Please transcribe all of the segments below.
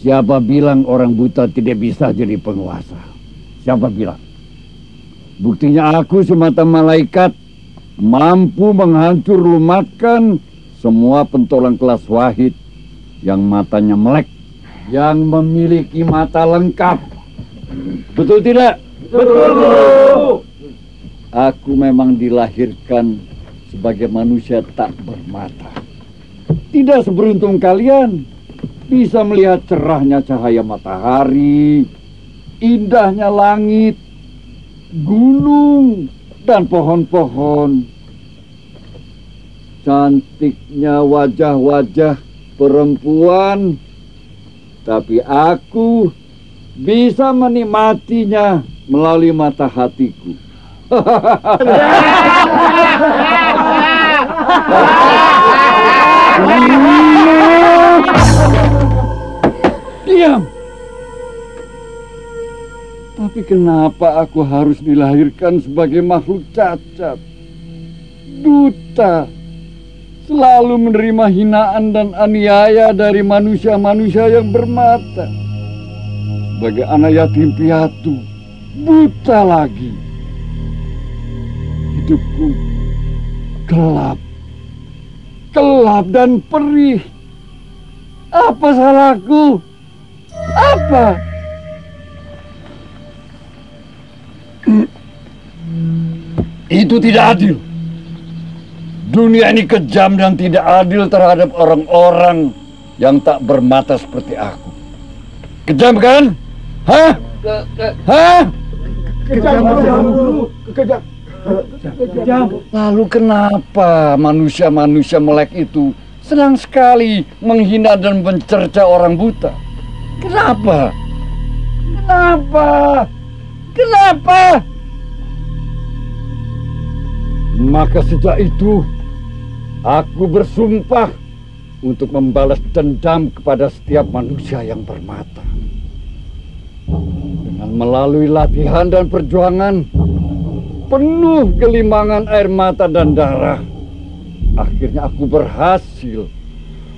Siapa bilang orang buta tidak bisa jadi penguasa? Siapa bilang? Buktinya aku semata malaikat mampu menghancur lumatkan semua pentolan kelas wahid yang matanya melek, yang memiliki mata lengkap. Betul tidak? Betul. Aku memang dilahirkan sebagai manusia tak bermata. Tidak seberuntung kalian bisa melihat cerahnya cahaya matahari, indahnya langit, gunung, dan pohon-pohon. Cantiknya wajah-wajah perempuan, tapi aku bisa menikmatinya melalui mata hatiku. Diam. Tapi kenapa aku harus dilahirkan sebagai makhluk cacat, buta, selalu menerima hinaan dan aniaya dari manusia-manusia yang bermata? Sebagai anak yatim piatu, buta lagi. Hidupku gelap, gelap dan perih. Apa salahku? Apa? Itu tidak adil. Dunia ini kejam dan tidak adil terhadap orang-orang yang tak bermata seperti aku. Kejam kan? Hah? Hah? Kejam. Lalu kenapa manusia-manusia melek itu senang sekali menghina dan mencerca orang buta? Kenapa? Kenapa? Maka sejak itu aku bersumpah untuk membalas dendam kepada setiap manusia yang bermata. Dengan melalui latihan dan perjuangan penuh gelimangan air mata dan darah, akhirnya aku berhasil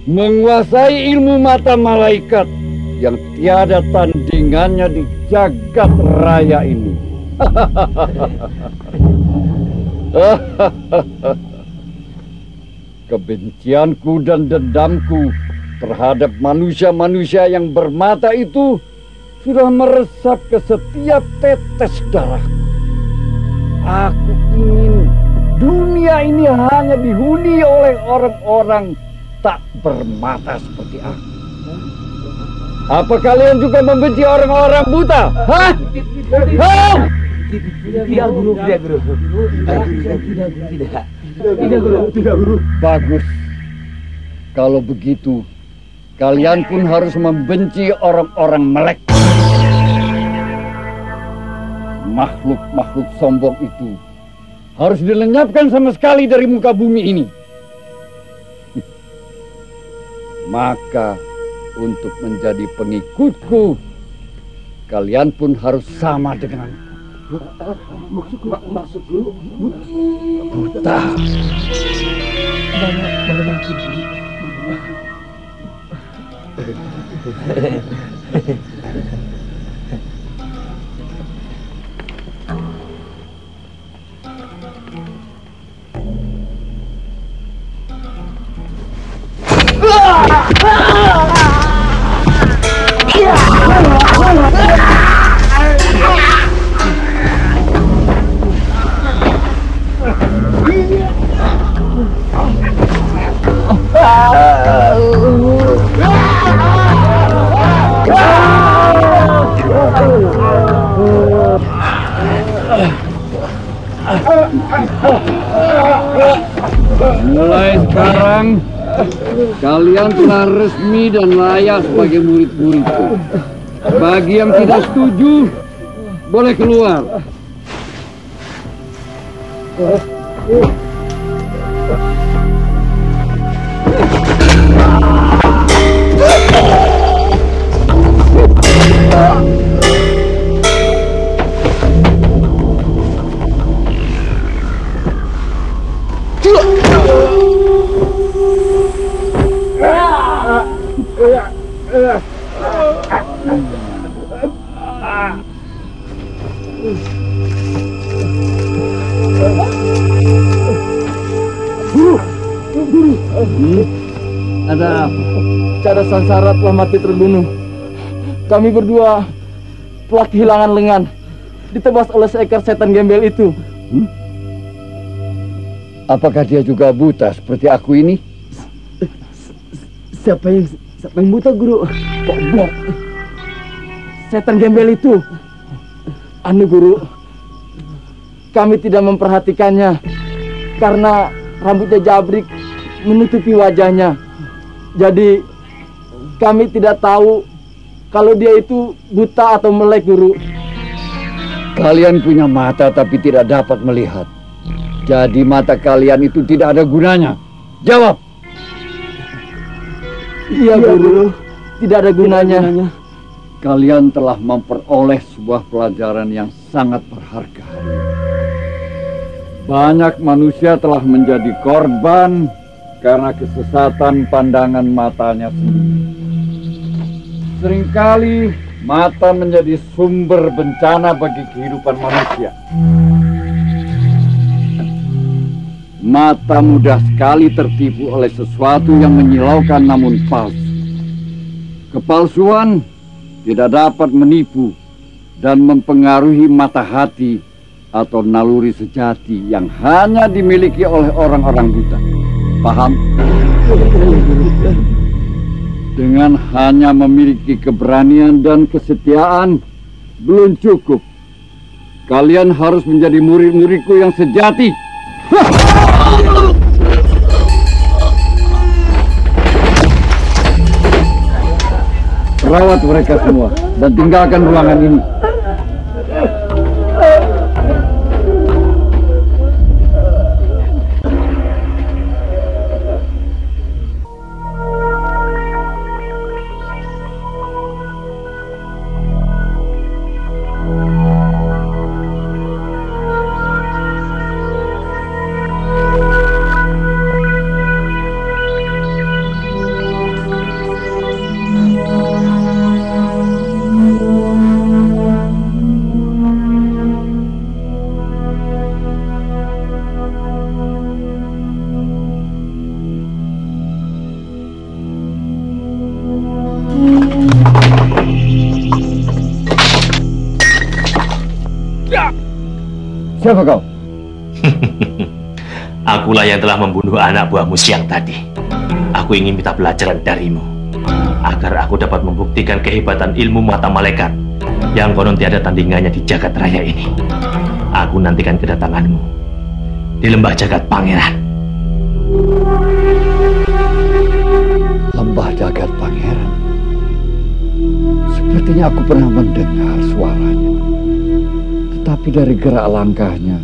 menguasai ilmu mata malaikat yang tiada tandingannya di jagat raya ini. Kebencianku dan dendamku terhadap manusia-manusia yang bermata itu sudah meresap ke setiap tetes darahku. Aku ingin dunia ini hanya dihuni oleh orang-orang tak bermata seperti aku. Apa kalian juga membenci orang-orang buta? Hah? Tidak, Guru. Tidak, Guru. Bagus. Kalau begitu, kalian pun harus membenci orang-orang melek. Makhluk-makhluk sombong itu harus dilenyapkan sama sekali dari muka bumi ini. Maka untuk menjadi pengikutku, kalian pun harus sama denganku. Maksud Guru? Buta. Banyak Mulai sekarang kalian telah resmi dan layak sebagai murid-muridku. Bagi yang tidak setuju, boleh keluar. Guru. Ada apa? Cara Sangsara telah mati terbunuh. Kami berdua telah kehilangan lengan, ditebas oleh seekor setan gembel itu. Apakah dia juga buta seperti aku ini? Siapa yang buta, Guru? Bok. Setan gembel itu. Guru, kami tidak memperhatikannya karena rambutnya jabrik menutupi wajahnya. Jadi kami tidak tahu kalau dia itu buta atau melek, Guru. Kalian punya mata tapi tidak dapat melihat. Jadi mata kalian itu tidak ada gunanya. Jawab. Iya, Guru. Tidak ada gunanya. Kalian telah memperoleh sebuah pelajaran yang sangat berharga. Banyak manusia telah menjadi korban karena kesesatan pandangan matanya sendiri. Seringkali mata menjadi sumber bencana bagi kehidupan manusia. Mata mudah sekali tertipu oleh sesuatu yang menyilaukan namun palsu. Kepalsuan tidak dapat menipu dan mempengaruhi mata hati atau naluri sejati yang hanya dimiliki oleh orang-orang buta. Paham? Dengan hanya memiliki keberanian dan kesetiaan belum cukup. Kalian harus menjadi murid-muridku yang sejati. Rawat mereka semua dan tinggalkan ruangan ini. Siapa kau? Akulah yang telah membunuh anak buahmu siang tadi. Aku ingin minta pelajaran darimu, agar aku dapat membuktikan kehebatan ilmu mata malaikat yang konon tiada tandingannya di jagat raya ini. Aku nantikan kedatanganmu di lembah jagat pangeran. Lembah jagat pangeran? Sepertinya aku pernah mendengar suaranya. Tapi dari gerak langkahnya,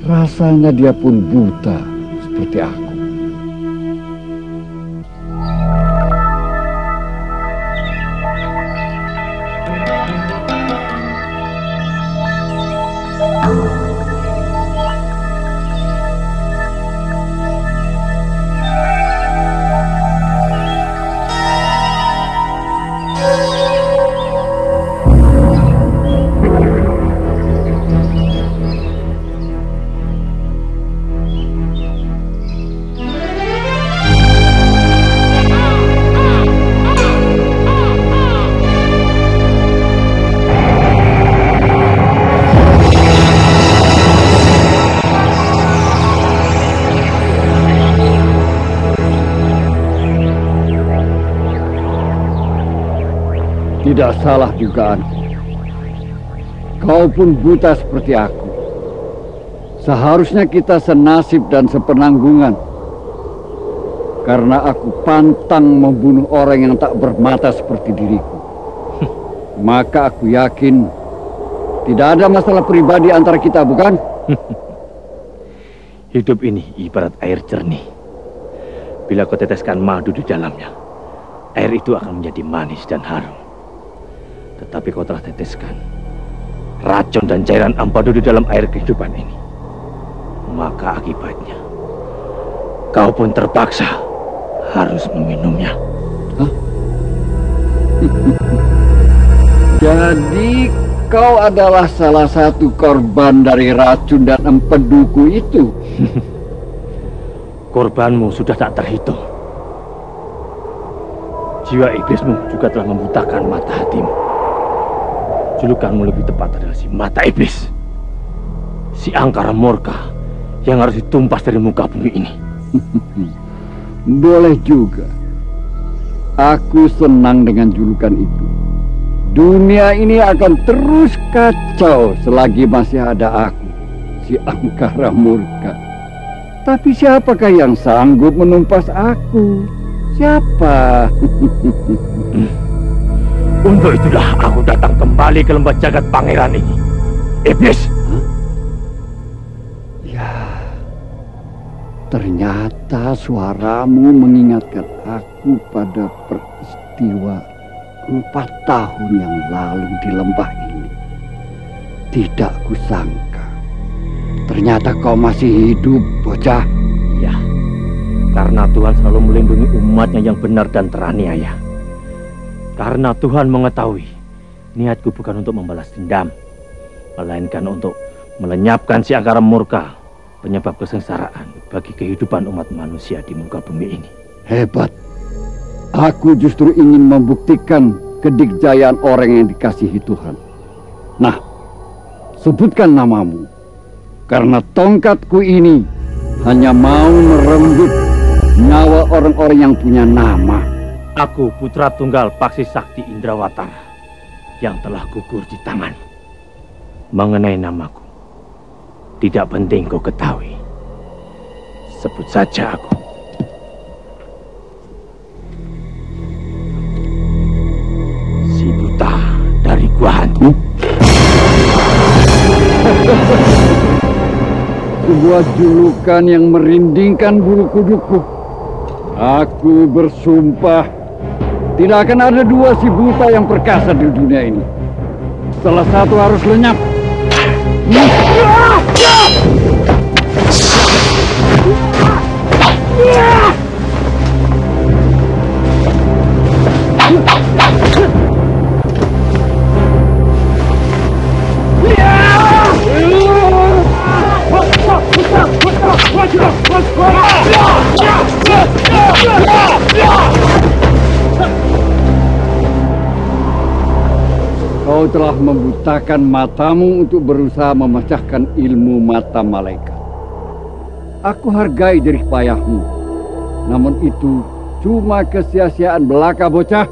rasanya dia pun buta seperti aku. Tidak salah dugaanku. Kau pun buta seperti aku. Seharusnya kita senasib dan sepenanggungan. Karena aku pantang membunuh orang yang tak bermata seperti diriku. Maka aku yakin tidak ada masalah pribadi antara kita, bukan? Hidup ini ibarat air jernih. Bila kau teteskan madu di dalamnya, air itu akan menjadi manis dan harum. Tetapi kau telah teteskan racun dan cairan ampadu di dalam air kehidupan ini. Maka akibatnya kau pun terpaksa harus meminumnya. Hah? Jadi kau adalah salah satu korban dari racun dan empeduku itu. Korbanmu sudah tak terhitung. Jiwa iblismu juga telah membutakan mata hatimu. Julukanmu lebih tepat adalah si mata iblis. Si angkara murka yang harus ditumpas dari muka bumi ini. Boleh juga. Aku senang dengan julukan itu. Dunia ini akan terus kacau selagi masih ada aku, si angkara murka. Tapi siapakah yang sanggup menumpas aku? Siapa? Untuk itulah aku datang kembali ke lembah jagat pangeran ini. Iblis! Ya, ternyata suaramu mengingatkan aku pada peristiwa 4 tahun yang lalu di lembah ini. Tidak kusangka, ternyata kau masih hidup, bocah. Ya, karena Tuhan selalu melindungi umatnya yang benar dan teraniaya. Karena Tuhan mengetahui niatku bukan untuk membalas dendam, melainkan untuk melenyapkan si angkara murka, penyebab kesengsaraan bagi kehidupan umat manusia di muka bumi ini. Hebat. Aku justru ingin membuktikan kedikjayaan orang yang dikasihi Tuhan. Nah, sebutkan namamu. Karena tongkatku ini hanya mau merenggut nyawa orang-orang yang punya nama. Aku putra tunggal Paksi Sakti Indrawatara yang telah gugur di tangan. Mengenai namaku, tidak penting kau ketahui. Sebut saja aku. Si buta dari Gua Hantu. Sebuah julukan yang merindingkan bulu kudukku. Aku bersumpah tidak akan ada 2 si buta yang perkasa di dunia ini. Salah satu harus lenyap. Kau telah membutakan matamu untuk berusaha memecahkan ilmu mata malaikat. Aku hargai jerih payahmu. Namun itu cuma kesia-siaan belaka, bocah.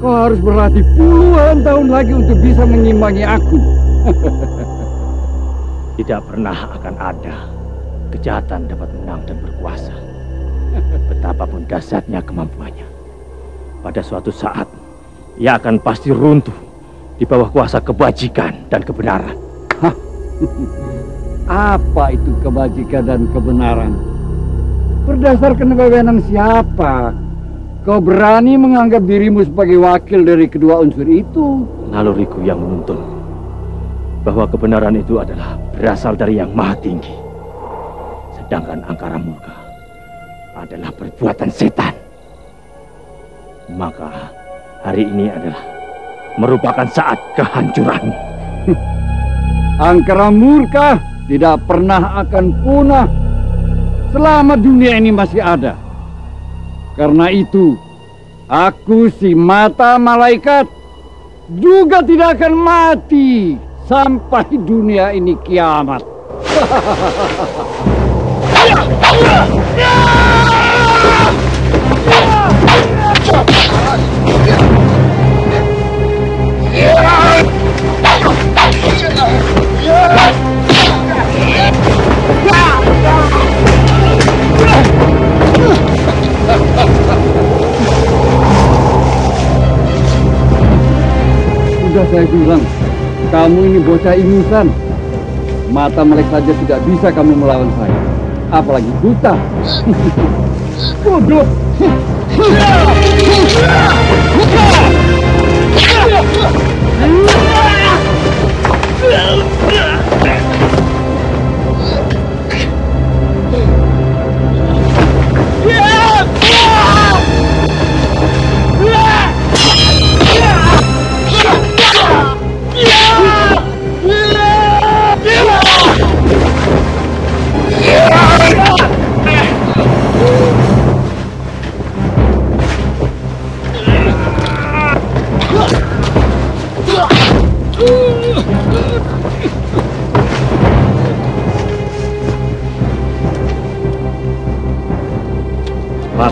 Kau harus berlatih puluhan tahun lagi untuk bisa mengimbangi aku. Tidak pernah akan ada kejahatan dapat menang dan berkuasa. Betapapun dahsyatnya kemampuannya, pada suatu saat ia akan pasti runtuh di bawah kuasa kebajikan dan kebenaran. Hah? Apa itu kebajikan dan kebenaran? Berdasarkan kewenangan siapa kau berani menganggap dirimu sebagai wakil dari kedua unsur itu? Naluriku yang menuntun bahwa kebenaran itu adalah berasal dari yang maha tinggi. Sedangkan angkara murka adalah perbuatan setan. Maka hari ini adalah merupakan saat kehancuranmu. Angkara murka tidak pernah akan punah selama dunia ini masih ada. Karena itu, aku si mata malaikat juga tidak akan mati sampai dunia ini kiamat. Sudah saya bilang, kamu ini bocah ingusan. Mata melek saja tidak bisa kamu melawan saya. Apalagi buta. Bodoh.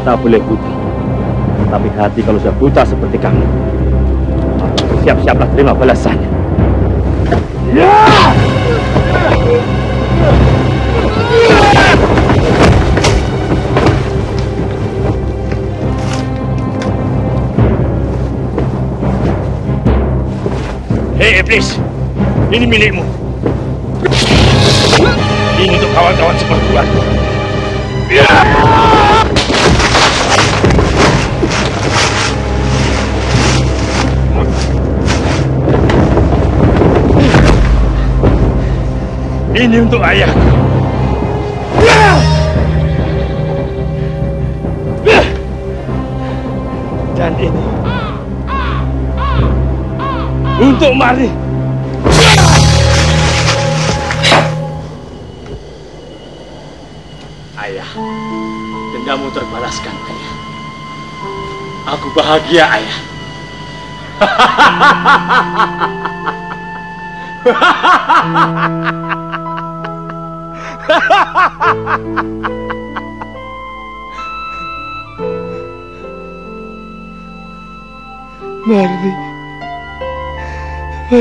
mata boleh buta, tapi hati kalau sudah buta seperti kamu, siap-siaplah terima balasannya. Ya! Hei iblis, ini milikmu. Ini untuk kawan-kawan seperguruanku. Ya! Ini untuk ayahku. Dan ini untuk Mari. Ayah, dendamu terbalaskan, ayah. Aku bahagia, ayah. Marni. Marni.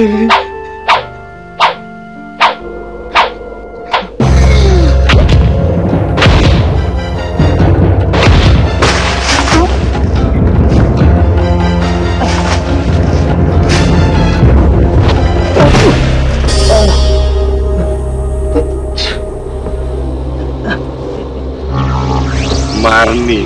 Marni.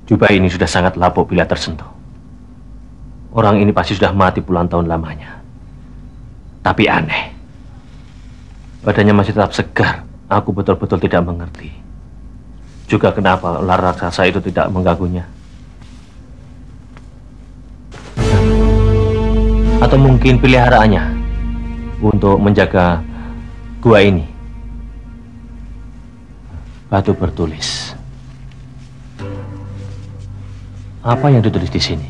Jubah ini sudah sangat lapuk bila tersentuh. Orang ini pasti sudah mati puluhan tahun lamanya. Tapi aneh. Badannya masih tetap segar. Aku betul-betul tidak mengerti. Juga kenapa ular raksasa itu tidak mengganggunya. Atau mungkin peliharaannya untuk menjaga gua ini. Batu bertulis. Apa yang ditulis di sini?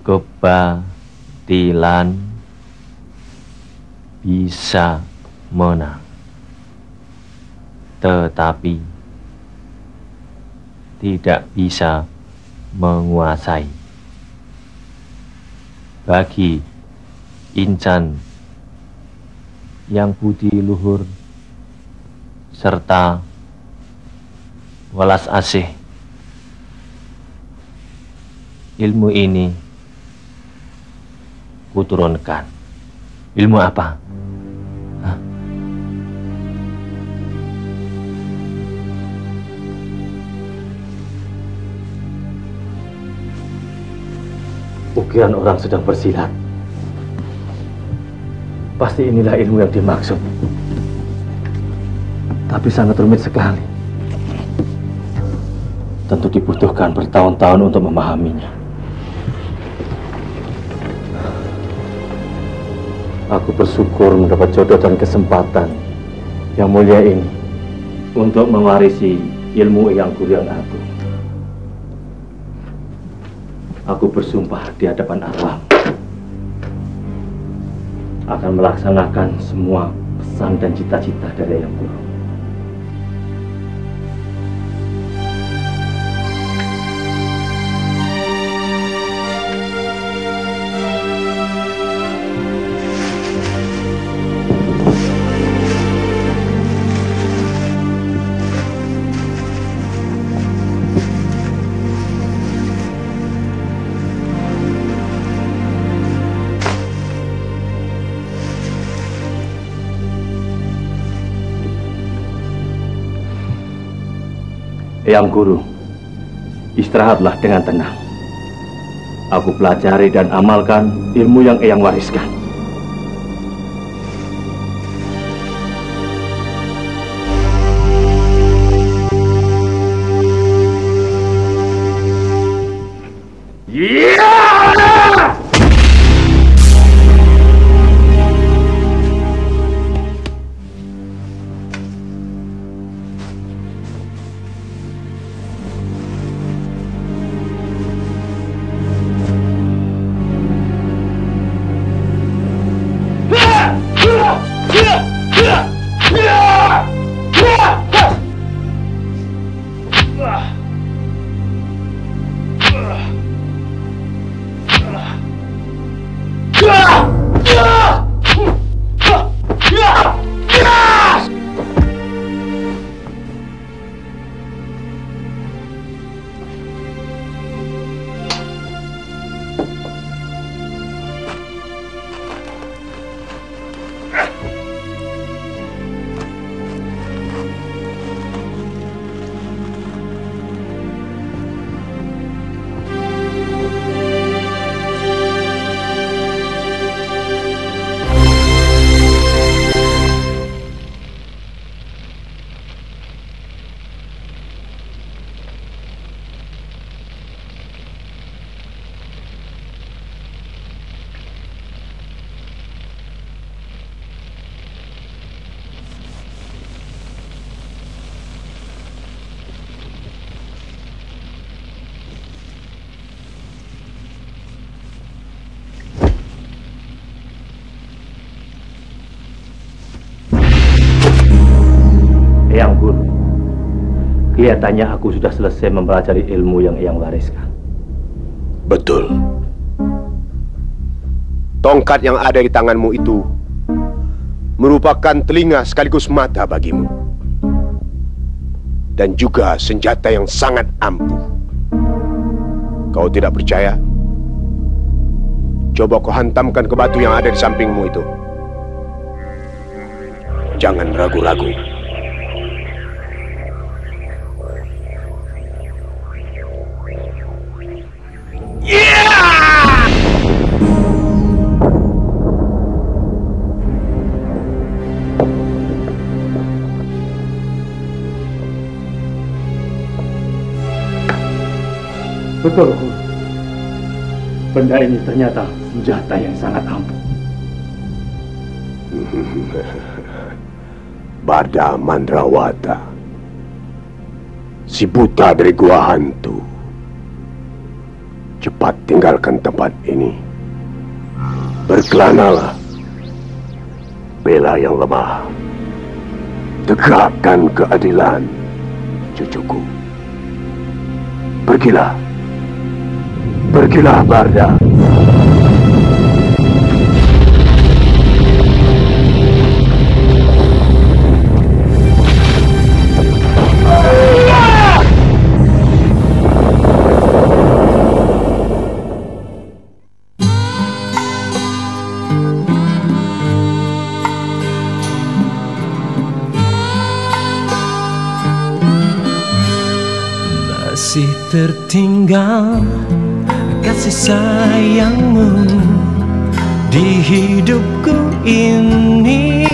Kebatilan bisa menang, tetapi tidak bisa menguasai. Bagi insan yang budi luhur serta welas asih, ilmu ini kuturunkan. Ilmu apa? Hah? Ukiran orang sedang bersilat. Pasti inilah ilmu yang dimaksud. Tapi sangat rumit sekali. Tentu dibutuhkan bertahun-tahun untuk memahaminya. Aku bersyukur mendapat jodoh dan kesempatan yang mulia ini untuk mewarisi ilmu Eyang Guru yang agung. Aku bersumpah di hadapan Allah akan melaksanakan semua pesan dan cita-cita dari Eyang Guru. Eyang Guru, istirahatlah dengan tenang. Aku pelajari dan amalkan ilmu yang Eyang wariskan. Kelihatannya aku sudah selesai mempelajari ilmu yang Eyang wariskan. Betul. Tongkat yang ada di tanganmu itu merupakan telinga sekaligus mata bagimu. Dan juga senjata yang sangat ampuh. Kau tidak percaya? Coba kau hantamkan ke batu yang ada di sampingmu itu. Jangan ragu-ragu. Betul, Guru. Benda ini ternyata senjata yang sangat ampuh. Barda Mandrawata, si buta dari gua hantu. Cepat tinggalkan tempat ini. Berkelanalah. Bela yang lemah. Tegakkan keadilan, cucuku. Pergilah. Pergilah, Barda. Masih tertinggal kasih sayangmu di hidupku ini.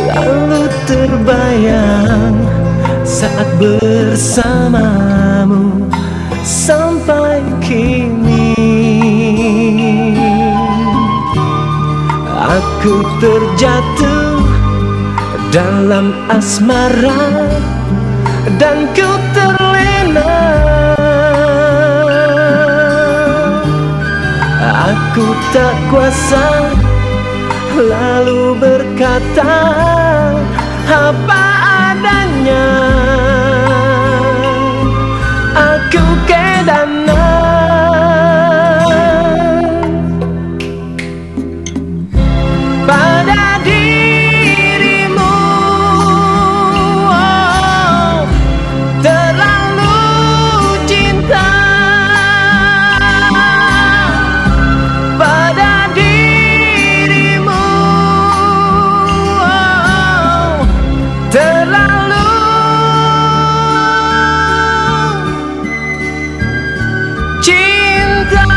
Lalu terbayang saat bersamamu sampai kini. Aku terjatuh dalam asmara dan ku terlena. Aku tak kuasa lalu berkata apa adanya. Aku kedana pada dirimu. Oh, terlalu cinta pada dirimu. Oh, terlalu cinta.